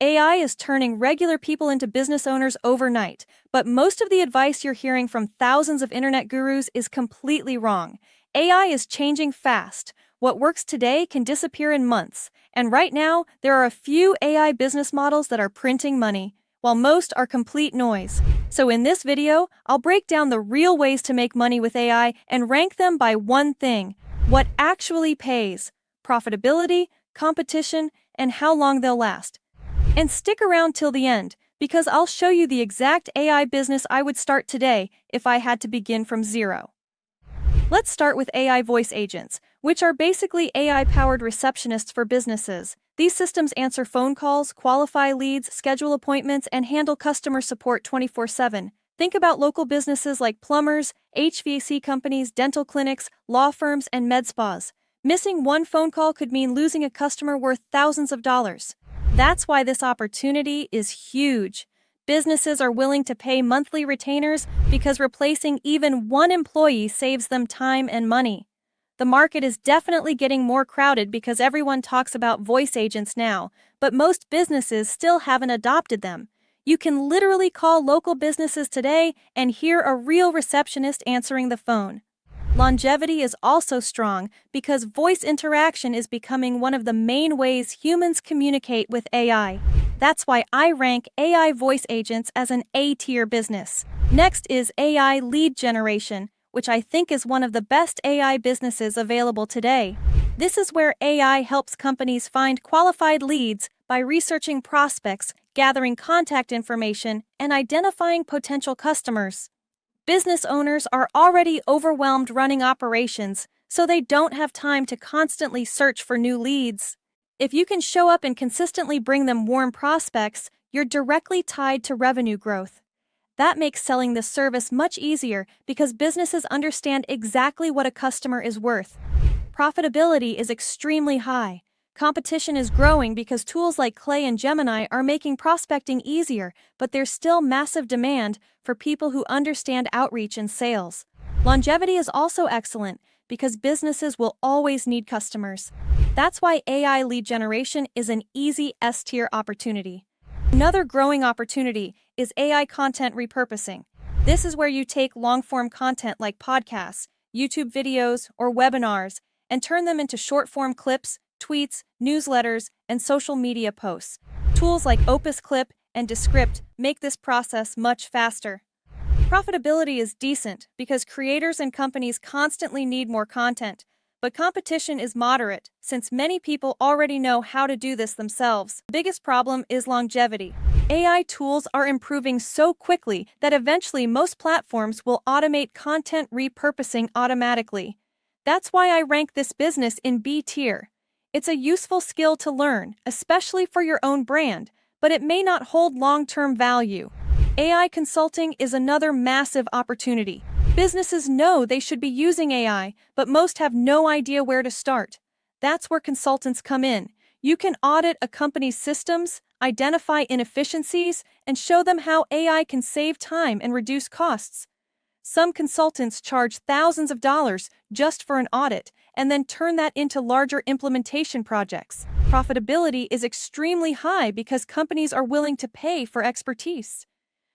AI is turning regular people into business owners overnight, but most of the advice you're hearing from thousands of internet gurus is completely wrong. AI is changing fast. What works today can disappear in months, and right now, there are a few AI business models that are printing money, while most are complete noise. So in this video, I'll break down the real ways to make money with AI and rank them by one thing: what actually pays, profitability, competition, and how long they'll last. And stick around till the end, because I'll show you the exact AI business I would start today if I had to begin from zero. Let's start with AI voice agents, which are basically AI-powered receptionists for businesses. These systems answer phone calls, qualify leads, schedule appointments, and handle customer support 24/7. Think about local businesses like plumbers, HVAC companies, dental clinics, law firms, and med spas. Missing one phone call could mean losing a customer worth thousands of dollars. That's why this opportunity is huge. Businesses are willing to pay monthly retainers because replacing even one employee saves them time and money. The market is definitely getting more crowded because everyone talks about voice agents now, but most businesses still haven't adopted them. You can literally call local businesses today and hear a real receptionist answering the phone. Longevity is also strong because voice interaction is becoming one of the main ways humans communicate with AI. That's why I rank AI voice agents as an A-tier business. Next is AI lead generation, which I think is one of the best AI businesses available today. This is where AI helps companies find qualified leads by researching prospects, gathering contact information, and identifying potential customers. Business owners are already overwhelmed running operations, so they don't have time to constantly search for new leads. If you can show up and consistently bring them warm prospects, you're directly tied to revenue growth. That makes selling this service much easier because businesses understand exactly what a customer is worth. Profitability is extremely high. Competition is growing because tools like Clay and Gemini are making prospecting easier, but there's still massive demand for people who understand outreach and sales. Longevity is also excellent because businesses will always need customers. That's why AI lead generation is an easy S-tier opportunity. Another growing opportunity is AI content repurposing. This is where you take long-form content like podcasts, YouTube videos, or webinars and turn them into short-form clips, tweets, newsletters, and social media posts. Tools like Opus Clip and Descript make this process much faster. Profitability is decent because creators and companies constantly need more content, but competition is moderate since many people already know how to do this themselves. The biggest problem is longevity. AI tools are improving so quickly that eventually most platforms will automate content repurposing automatically. That's why I rank this business in B tier. It's a useful skill to learn, especially for your own brand, but it may not hold long-term value. AI consulting is another massive opportunity. Businesses know they should be using AI, but most have no idea where to start. That's where consultants come in. You can audit a company's systems, identify inefficiencies, and show them how AI can save time and reduce costs. Some consultants charge thousands of dollars just for an audit and then turn that into larger implementation projects. Profitability is extremely high because companies are willing to pay for expertise.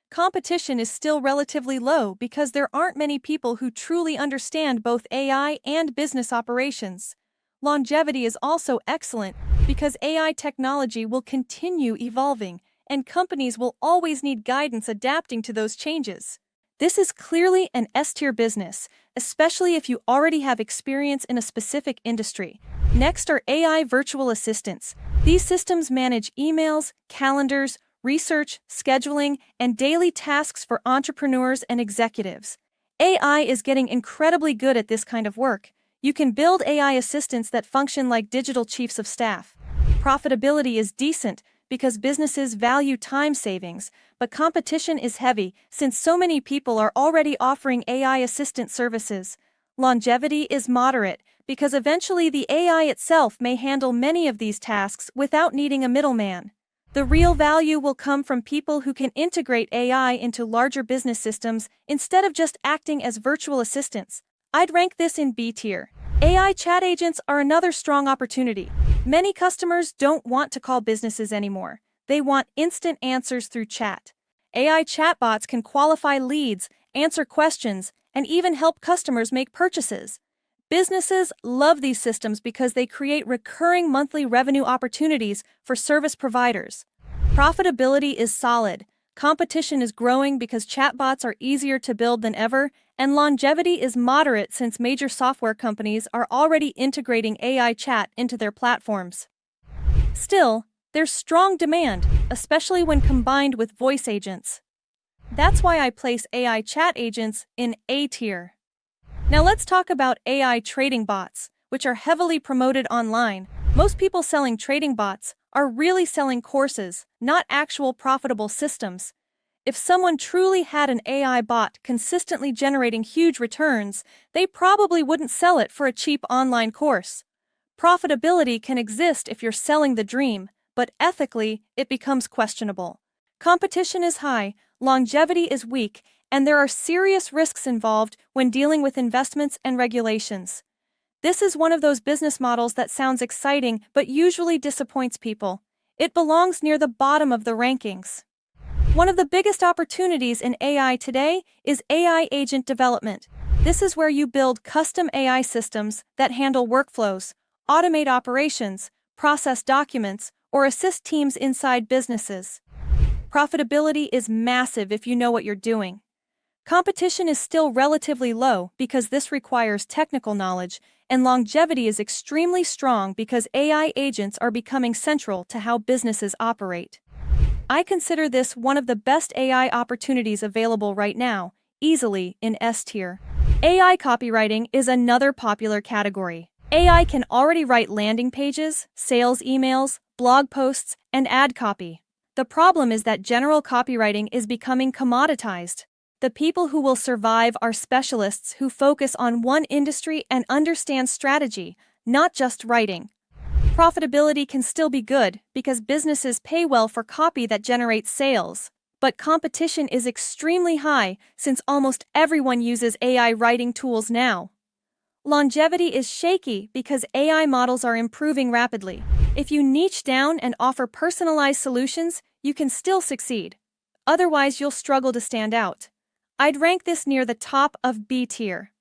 Competition is still relatively low because there aren't many people who truly understand both AI and business operations. Longevity is also excellent because AI technology will continue evolving, and companies will always need guidance adapting to those changes. This is clearly an S-tier business, especially if you already have experience in a specific industry. Next are AI virtual assistants. These systems manage emails, calendars, research, scheduling, and daily tasks for entrepreneurs and executives. AI is getting incredibly good at this kind of work. You can build AI assistants that function like digital chiefs of staff. Profitability is decent because businesses value time savings, but competition is heavy since so many people are already offering AI assistant services. Longevity is moderate because eventually the AI itself may handle many of these tasks without needing a middleman. The real value will come from people who can integrate AI into larger business systems instead of just acting as virtual assistants. I'd rank this in B tier. AI chat agents are another strong opportunity. Many customers don't want to call businesses anymore. They want instant answers through chat. AI chatbots can qualify leads, answer questions, and even help customers make purchases. Businesses love these systems because they create recurring monthly revenue opportunities for service providers. Profitability is solid. Competition is growing because chatbots are easier to build than ever, and longevity is moderate since major software companies are already integrating AI chat into their platforms. Still, there's strong demand, especially when combined with voice agents. That's why I place AI chat agents in A tier. Now let's talk about AI trading bots, which are heavily promoted online. Most people selling trading bots are really selling courses, not actual profitable systems. If someone truly had an AI bot consistently generating huge returns, they probably wouldn't sell it for a cheap online course. Profitability can exist if you're selling the dream, but ethically, it becomes questionable. Competition is high, longevity is weak, and there are serious risks involved when dealing with investments and regulations. This is one of those business models that sounds exciting but usually disappoints people. It belongs near the bottom of the rankings. One of the biggest opportunities in AI today is AI agent development. This is where you build custom AI systems that handle workflows, automate operations, process documents, or assist teams inside businesses. Profitability is massive if you know what you're doing. Competition is still relatively low because this requires technical knowledge, and longevity is extremely strong because AI agents are becoming central to how businesses operate. I consider this one of the best AI opportunities available right now, easily in S tier. AI copywriting is another popular category. AI can already write landing pages, sales emails, blog posts, and ad copy. The problem is that general copywriting is becoming commoditized. The people who will survive are specialists who focus on one industry and understand strategy, not just writing. Profitability can still be good because businesses pay well for copy that generates sales. But competition is extremely high since almost everyone uses AI writing tools now. Longevity is shaky because AI models are improving rapidly. If you niche down and offer personalized solutions, you can still succeed. Otherwise, you'll struggle to stand out. I'd rank this near the top of B tier.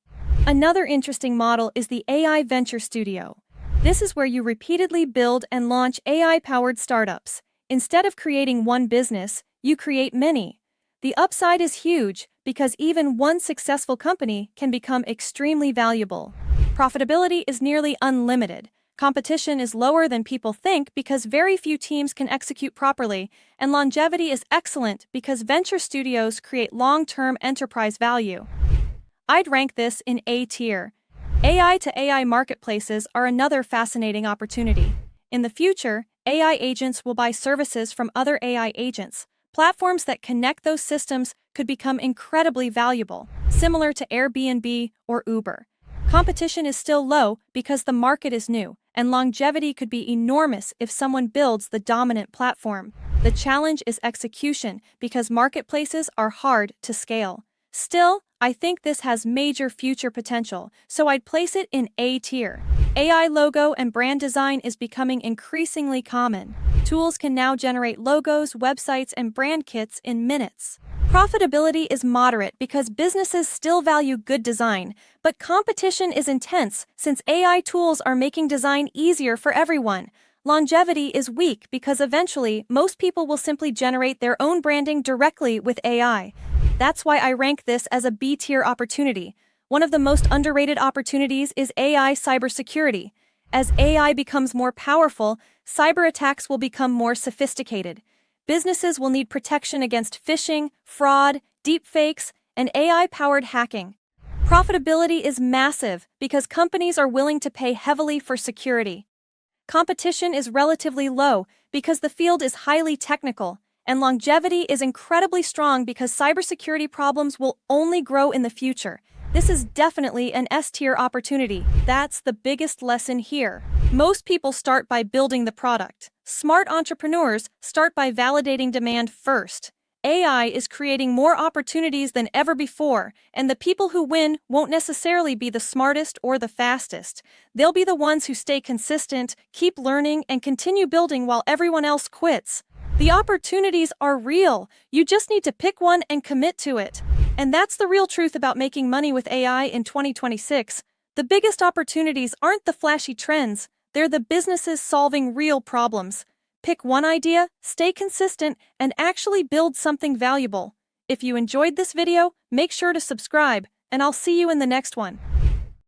Another interesting model is the AI Venture Studio. This is where you repeatedly build and launch AI-powered startups. Instead of creating one business, you create many. The upside is huge because even one successful company can become extremely valuable. Profitability is nearly unlimited. Competition is lower than people think because very few teams can execute properly, and longevity is excellent because venture studios create long-term enterprise value. I'd rank this in A tier. AI to AI marketplaces are another fascinating opportunity. In the future, AI agents will buy services from other AI agents. Platforms that connect those systems could become incredibly valuable, similar to Airbnb or Uber. Competition is still low because the market is new, and longevity could be enormous if someone builds the dominant platform. The challenge is execution because marketplaces are hard to scale. Still, I think this has major future potential, so I'd place it in A tier. AI logo and brand design is becoming increasingly common. Tools can now generate logos, websites, and brand kits in minutes. Profitability is moderate because businesses still value good design, but competition is intense since AI tools are making design easier for everyone. Longevity is weak because eventually most people will simply generate their own branding directly with AI. That's why I rank this as a B-tier opportunity. One of the most underrated opportunities is AI cybersecurity. As AI becomes more powerful, cyber attacks will become more sophisticated. Businesses will need protection against phishing, fraud, deepfakes, and AI-powered hacking. Profitability is massive because companies are willing to pay heavily for security. Competition is relatively low because the field is highly technical, and longevity is incredibly strong because cybersecurity problems will only grow in the future. This is definitely an S-tier opportunity. That's the biggest lesson here. Most people start by building the product. Smart entrepreneurs start by validating demand first. AI is creating more opportunities than ever before, and the people who win won't necessarily be the smartest or the fastest. They'll be the ones who stay consistent, keep learning, and continue building while everyone else quits. The opportunities are real. You just need to pick one and commit to it. And that's the real truth about making money with AI in 2026. The biggest opportunities aren't the flashy trends, they're the businesses solving real problems. Pick one idea, stay consistent, and actually build something valuable. If you enjoyed this video, make sure to subscribe, and I'll see you in the next one.